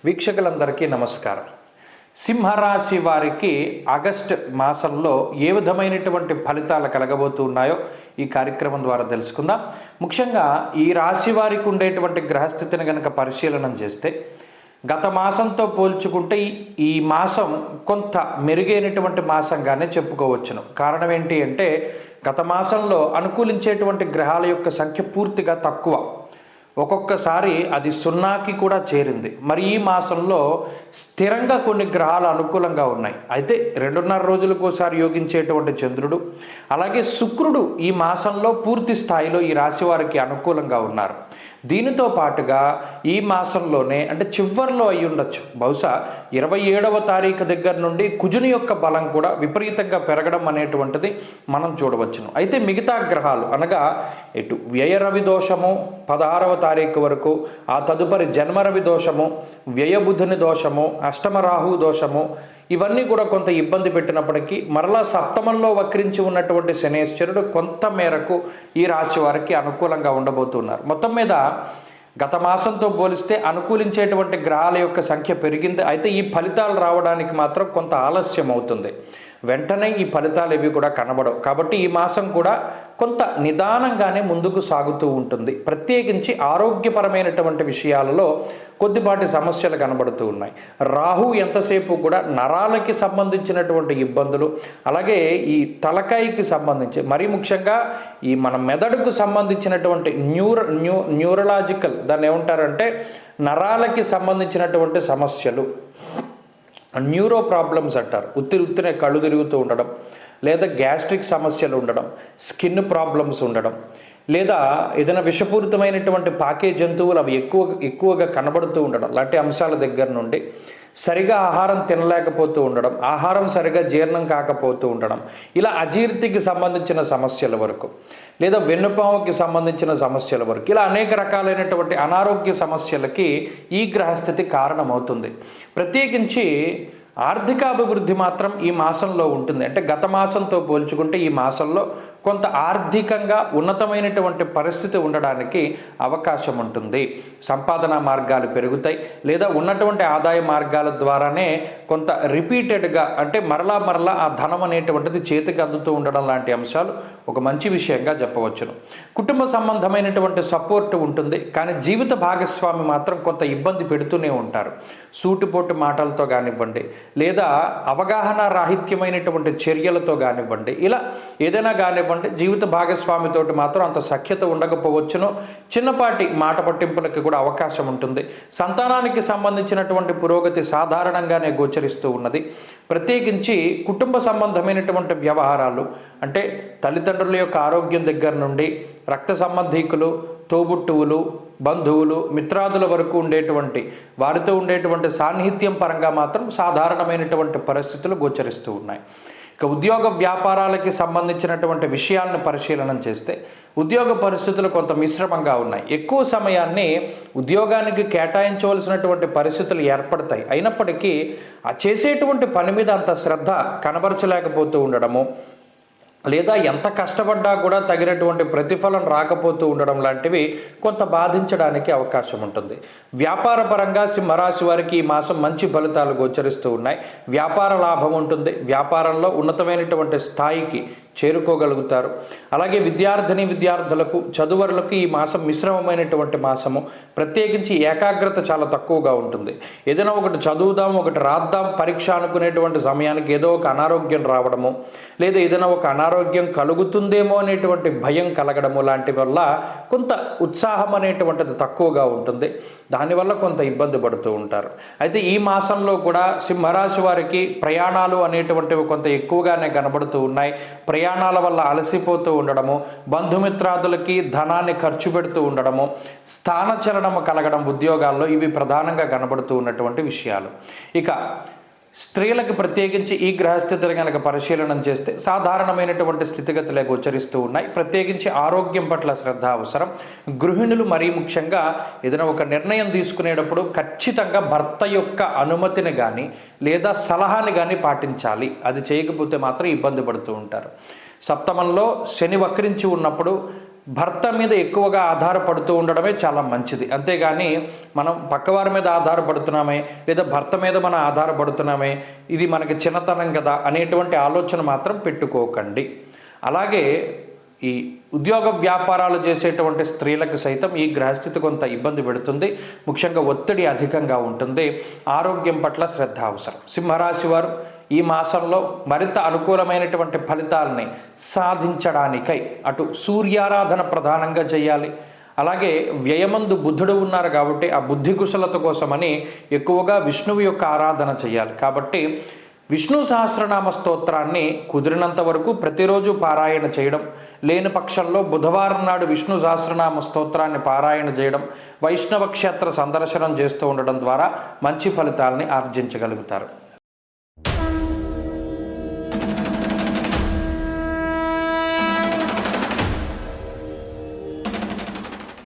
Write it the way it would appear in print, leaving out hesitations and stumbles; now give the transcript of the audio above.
వీక్షకులందరికీ నమస్కారం. సింహరాశి వారికి ఆగస్టు మాసంలో ఏ విధమైనటువంటి ఫలితాలు కలగబోతున్నాయో ఈ కార్యక్రమం ద్వారా తెలుసుకుందాం. ముఖ్యంగా ఈ రాశి వారికి ఉండేటువంటి గ్రహస్థితిని కనుక పరిశీలన చేస్తే గత మాసంతో పోల్చుకుంటే ఈ మాసం కొంత మెరుగైనటువంటి మాసంగానే చెప్పుకోవచ్చును. కారణం ఏంటి అంటే గత మాసంలో అనుకూలించేటువంటి గ్రహాల యొక్క సంఖ్య పూర్తిగా తక్కువ, ఒక్కొక్కసారి అది సున్నాకి కూడా చేరింది. మరి ఈ మాసంలో స్థిరంగా కొన్ని గ్రహాలు అనుకూలంగా ఉన్నాయి. అయితే 2.5 రోజులకోసారి యోగించేటువంటి చంద్రుడు, అలాగే శుక్రుడు ఈ మాసంలో పూర్తి స్థాయిలో ఈ రాశి వారికి అనుకూలంగా ఉన్నారు. దీనితో పాటుగా ఈ మాసంలోనే అంటే చివరిలో అయి ఉండొచ్చు, బహుశా 27వ తారీఖు దగ్గర నుండి కుజుని యొక్క బలం కూడా విపరీతంగా పెరగడం అనేటువంటిది మనం చూడవచ్చును. అయితే మిగతా గ్రహాలు అనగా ఇటు వ్యయ రవి దోషము 16వ తారీఖు వరకు, ఆ తదుపరి జన్మ రవి దోషము, వ్యయబుధుని దోషము, అష్టమ రాహు దోషము, ఇవన్నీ కూడా కొంత ఇబ్బంది పెట్టినప్పటికీ మరలా సప్తమంలో వక్రించి ఉన్నటువంటి శనేశ్వరుడు కొంత మేరకు ఈ రాశి వారికి అనుకూలంగా ఉండబోతున్నారు. మొత్తం మీద గత మాసంతో పోలిస్తే అనుకూలించేటువంటి గ్రహాల యొక్క సంఖ్య పెరిగింది. అయితే ఈ ఫలితాలు రావడానికి మాత్రం కొంత ఆలస్యం అవుతుంది. వెంటనే ఈ ఫలితాలు ఇవి కూడా కనబడవు. కాబట్టి ఈ మాసం కూడా కొంత నిదానంగానే ముందుకు సాగుతూ ఉంటుంది. ప్రత్యేకించి ఆరోగ్యపరమైనటువంటి విషయాలలో కొద్దిపాటి సమస్యలు కనబడుతూ ఉన్నాయి. రాహు ఎంతసేపు కూడా నరాలకి సంబంధించినటువంటి ఇబ్బందులు, అలాగే ఈ తలకాయకి సంబంధించి మరీ ముఖ్యంగా ఈ మన మెదడుకు సంబంధించినటువంటి న్యూరలాజికల్ దాన్ని ఏమంటారంటే నరాలకి సంబంధించినటువంటి సమస్యలు, న్యూరో ప్రాబ్లమ్స్ అంటారు. ఉత్తినే కళ్ళు తిరుగుతూ ఉండడం, లేదా గ్యాస్ట్రిక్ సమస్యలు ఉండడం, స్కిన్ ప్రాబ్లమ్స్ ఉండడం, లేదా ఏదైనా విషపూరితమైనటువంటి పాకే జంతువులు అవి ఎక్కువగా కనబడుతూ ఉండడం లాంటి అంశాల దగ్గర నుండి సరిగా ఆహారం తినలేకపోతూ ఉండడం, ఆహారం సరిగా జీర్ణం కాకపోతూ ఉండడం, ఇలా అజీర్తికి సంబంధించిన సమస్యల వరకు, లేదా వెన్నుపాముకి సంబంధించిన సమస్యల వరకు, ఇలా అనేక రకాలైనటువంటి అనారోగ్య సమస్యలకి ఈ గ్రహస్థితి కారణమవుతుంది. ప్రత్యేకించి ఆర్థికాభివృద్ధి మాత్రం ఈ మాసంలో ఉంటుంది. అంటే గత మాసంతో పోల్చుకుంటే ఈ మాసంలో కొంత ఆర్థికంగా ఉన్నతమైనటువంటి పరిస్థితి ఉండడానికి అవకాశం ఉంటుంది. సంపాదన మార్గాలు పెరుగుతాయి, లేదా ఉన్నటువంటి ఆదాయ మార్గాల ద్వారానే కొంత రిపీటెడ్గా అంటే మరలా ఆ ధనం అనేటువంటిది చేతికి అందుతూ ఉండడం లాంటి అంశాలు ఒక మంచి విషయంగా చెప్పవచ్చును. కుటుంబ సంబంధమైనటువంటి సపోర్ట్ ఉంటుంది, కానీ జీవిత భాగస్వామి మాత్రం కొంత ఇబ్బంది పెడుతూనే ఉంటారు. సూటిపోటు మాటలతో కానివ్వండి, లేదా అవగాహన రాహిత్యమైనటువంటి చర్యలతో కానివ్వండి, ఇలా ఏదైనా కానివ్వండి, జీవిత భాగస్వామితోటి మాత్రం అంత సఖ్యత ఉండకపోవచ్చును. చిన్నపాటి మాట పట్టింపులకి కూడా అవకాశం ఉంటుంది. సంతానానికి సంబంధించినటువంటి పురోగతి సాధారణంగానే గోచరిస్తూ ఉన్నది. ప్రత్యేకించి కుటుంబ సంబంధమైనటువంటి వ్యవహారాలు అంటే తల్లిదండ్రుల యొక్క ఆరోగ్యం దగ్గర నుండి రక్త సంబంధీకులు, తోబుట్టువులు, బంధువులు, మిత్రాదుల వరకు ఉండేటువంటి వారితో ఉండేటువంటి సాన్నిహిత్యం పరంగా మాత్రం సాధారణమైనటువంటి పరిస్థితులు గోచరిస్తూ ఉన్నాయి. ఇక ఉద్యోగ వ్యాపారాలకి సంబంధించినటువంటి విషయాలను పరిశీలన చేస్తే ఉద్యోగ పరిస్థితులు కొంత మిశ్రమంగా ఉన్నాయి. ఎక్కువ సమయాన్ని ఉద్యోగానికి కేటాయించవలసినటువంటి పరిస్థితులు ఏర్పడతాయి. అయినప్పటికీ ఆ చేసేటువంటి పని మీద అంత శ్రద్ధ కనబరచలేకపోతూ ఉండడము, లేదా ఎంత కష్టపడ్డా కూడా తగినటువంటి ప్రతిఫలం రాకపోతూ ఉండడం లాంటివి కొంత బాధించడానికి అవకాశం ఉంటుంది. వ్యాపార పరంగా సింహరాశి వారికి ఈ మాసం మంచి ఫలితాలు గోచరిస్తూ ఉన్నాయి. వ్యాపార లాభం ఉంటుంది. వ్యాపారంలో ఉన్నతమైనటువంటి స్థాయికి చేరుకోగలుగుతారు. అలాగే విద్యార్థులకు, చదువరులకు ఈ మాసం మిశ్రమమైనటువంటి మాసము. ప్రత్యేకించి ఏకాగ్రత చాలా తక్కువగా ఉంటుంది. ఏదైనా ఒకటి చదువుదాం, ఒకటి రాద్దాం పరీక్ష అనుకునేటువంటి సమయానికి ఏదో ఒక అనారోగ్యం రావడము, లేదా ఏదైనా ఒక అనారోగ్యం కలుగుతుందేమో అనేటువంటి భయం కలగడము లాంటి వల్ల కొంత ఉత్సాహం అనేటువంటిది తక్కువగా ఉంటుంది. దానివల్ల కొంత ఇబ్బంది పడుతూ ఉంటారు. అయితే ఈ మాసంలో కూడా సింహరాశి వారికి ప్రయాణాలు అనేటువంటివి కొంత ఎక్కువగానే కనబడుతూ ఉన్నాయి. ప్రయాణాల వల్ల అలసిపోతూ ఉండడము, బంధుమిత్రాదులకి ధనాన్ని ఖర్చు పెడుతూ ఉండడము, స్థానచలనము కలగడం ఉద్యోగాల్లో, ఇవి ప్రధానంగా కనబడుతూ ఉన్నటువంటి విషయాలు. ఇక స్త్రీలకు ప్రత్యేకించి ఈ గ్రహస్థితులు కనుక పరిశీలన చేస్తే సాధారణమైనటువంటి స్థితిగతులే గోచరిస్తూ ఉన్నాయి. ప్రత్యేకించి ఆరోగ్యం పట్ల శ్రద్ధ అవసరం. గృహిణులు మరీ ముఖ్యంగా ఏదైనా ఒక నిర్ణయం తీసుకునేటప్పుడు ఖచ్చితంగా భర్త యొక్క అనుమతిని కానీ లేదా సలహాని కానీ పాటించాలి. అది చేయకపోతే మాత్రం ఇబ్బంది పడుతూ ఉంటారు. సప్తమంలో శని వక్రించి ఉన్నప్పుడు భర్త మీద ఎక్కువగా ఆధారపడుతూ ఉండడమే చాలా మంచిది. అంతేగాని మనం పక్కవారి మీద ఆధారపడుతున్నామే లేదా భర్త మీద మనం ఆధారపడుతున్నామే, ఇది మనకి చిన్నతనం కదా అనేటువంటి ఆలోచన మాత్రం పెట్టుకోకండి. అలాగే ఈ ఉద్యోగ వ్యాపారాలు చేసేటువంటి స్త్రీలకు సైతం ఈ గ్రహస్థితి కొంత ఇబ్బంది పెడుతుంది. ముఖ్యంగా ఒత్తిడి అధికంగా ఉంటుంది. ఆరోగ్యం పట్ల శ్రద్ధ అవసరం. సింహరాశి వారు ఈ మాసంలో మరింత అనుకూలమైనటువంటి ఫలితాలని సాధించడానికై అటు సూర్యారాధన ప్రధానంగా చేయాలి. అలాగే వ్యయమందు బుద్ధుడు ఉన్నారు కాబట్టి ఆ బుద్ధి కుశలత కోసమని ఎక్కువగా విష్ణువు యొక్క ఆరాధన చేయాలి. కాబట్టి విష్ణు సహస్రనామ స్తోత్రాన్ని కుదిరినంత వరకు ప్రతిరోజు పారాయణ చేయడం, లేని పక్షంలో బుధవారం నాడు విష్ణు సహస్రనామ స్తోత్రాన్ని పారాయణ చేయడం, వైష్ణవ క్షేత్ర సందర్శనం చేస్తూ ఉండడం ద్వారా మంచి ఫలితాలని ఆర్జించగలుగుతారు.